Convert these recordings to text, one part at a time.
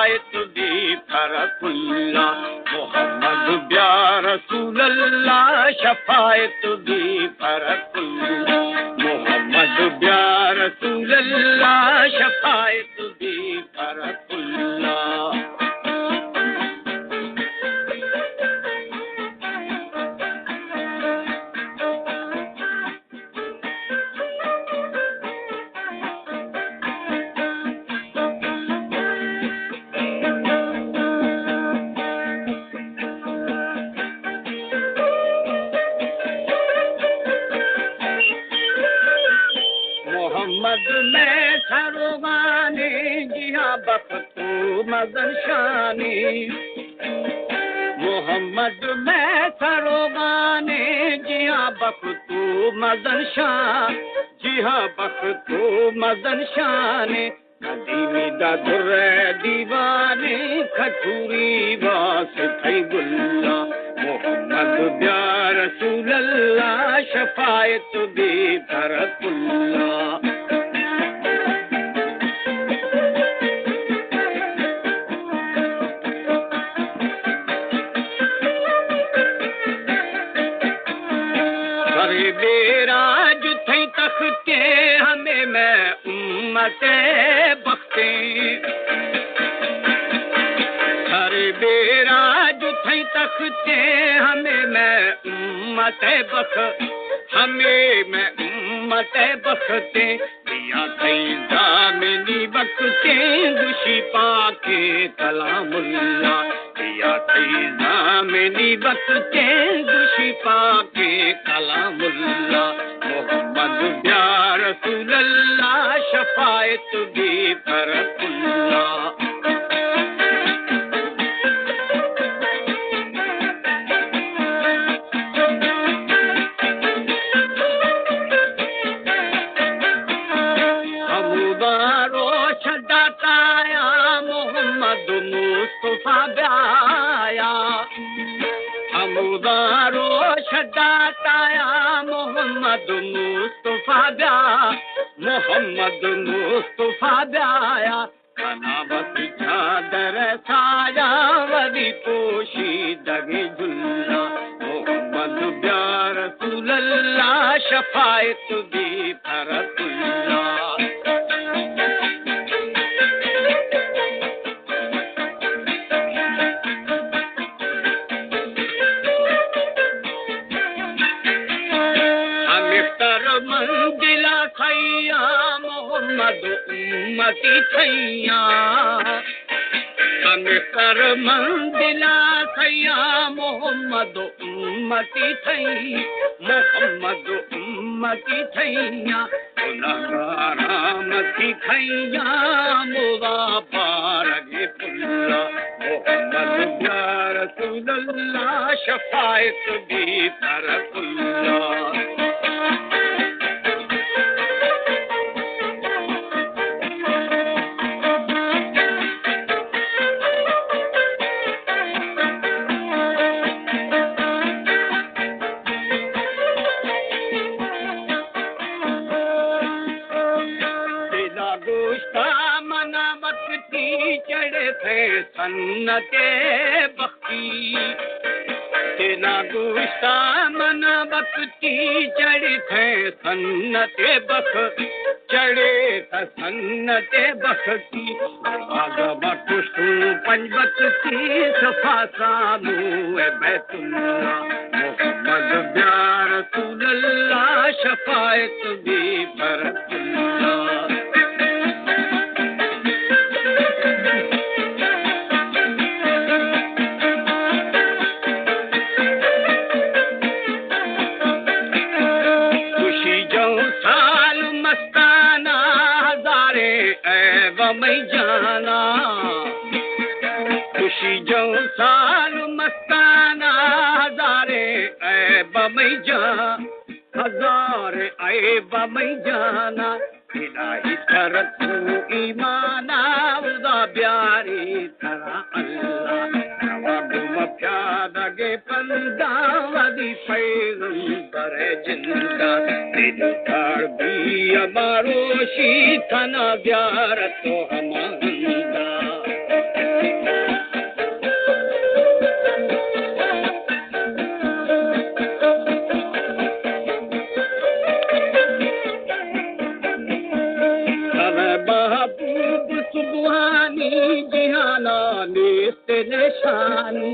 शफायत दी फरकुल्ला मोहम्मद ब्या रसूल अल्लाह शफायत दी फरकुल्ला मोहम्मद ब्या रसूल अल्लाह शफायत दी फरकुल्ला मोहम्मद में सरोगाने जिहा बख्तू मदन शानी मोहम्मद में सरोगाने जिहा बख्तू मदन शाह जिहा बख्तू मदन शाने कदीमी दा दुर्रे दीवाने खटूरी वास थई गुल्ला मोहम्मद ब्या रसूल अल्लाह शफायत दी फरकुल्ला करे बेराज थई तख्ते हमें मैं उम्मते बख्ते करे बेराज थई तख्ते हमें मैं उम्मते बख हमें मैं उम्मते बख्ते दिया थई दामिनी बख्ते दुशी पाके कलामुल्ला दिया थई दामिनी बख्ते दुशी पाके कलामुल्ला मोहम्मद ब्या रसूल अल्लाह शफायत दी फरकुल्ला मोहम्मद मुस्तफा ब्याया हमदारो शदाताया मोहम्मद मुस्तफा ब्या मोहम्मद मुस्तफा ब्याया कनावत चादर साया वदी पोशी दगे झुल्ला मोहम्मद ब्या रसूल अल्लाह शफायत दी फरकुल्ला मंजिला खैया मोहम्मद उम्मती खैया हमें कर मंजिला खैया मोहम्मद उम्मती खै मोहम्मद उम्मती खैया गुनाहगारामती खैया मुवा पारगे पुल्ला मोहम्मद ब्या रसूल अल्लाह शफायत दी फरकुल्ला चढ़े थे सन्नते बख्ती तेना गुस्सा मना बख्ती चढ़े थे सन्नते बख चढ़े थ सन्नते बख्ती आगा बखुशू पंज बख्ती सफा सामू बैतुल्ला मोहम्मद ब्या रसूल अल्लाह शफायत दी फरकुल्ला मैं जाना खुशी जो साल मस्ताना हजारे ऐब मैं जा हजारे ऐब मैं जाना इलाही तरत ईमाना उदा प्यारी तरा अल्लाह नवागुम प्यादगे पंदा वदी पैगंबर जिंदा दिल तार भी अमारो शीथना प्यार तो हमारा निशानी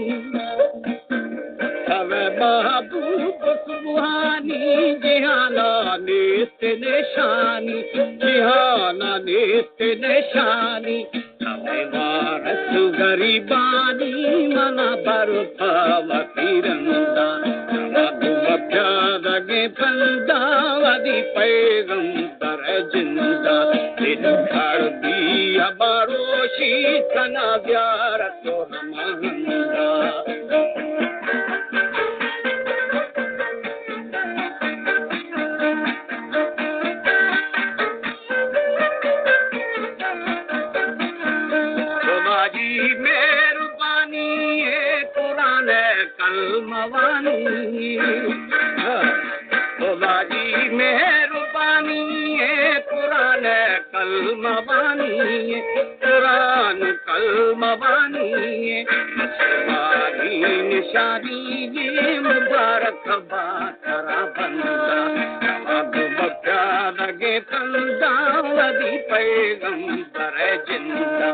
हवे महबूब सुबहानी जिहाना नेस्त निशानी जिहाना नेस्त निशानी हवे वारस गरीबानी मना बरुफावती रंदा प्यादगे पंदावदी पैगंबर जिंदा दिल खड़ दी हमारो शीतना प्यार तो हमंदा मेहरबानी कुरान कलमवानी खुदा जी मेहरबानी कुरान कलमवानी कुरान कलमवानी निशानी ये मुबारक बातरा बंदा लगे पंदा वदी पैगंबर जिंदा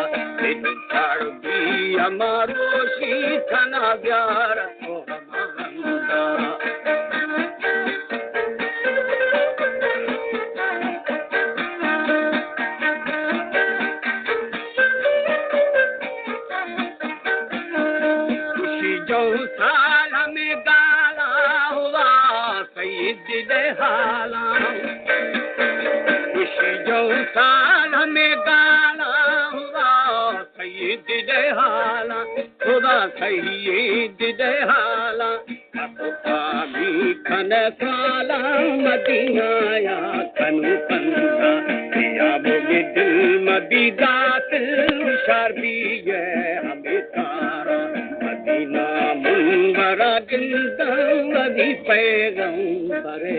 हमारो शीथना प्यार तो हमंदा खुशी जो साल में गाला हुआ सईद दे हाला खुशी जो साल में गाला सईद दे हाला खुदा सईद दे हाला अबी खन काला मदीना या कनु पंदा या बोगे दिल मदी दात शारदी है हमें तारा मदीना मुंबरा जिंदा मदी पैगंबरे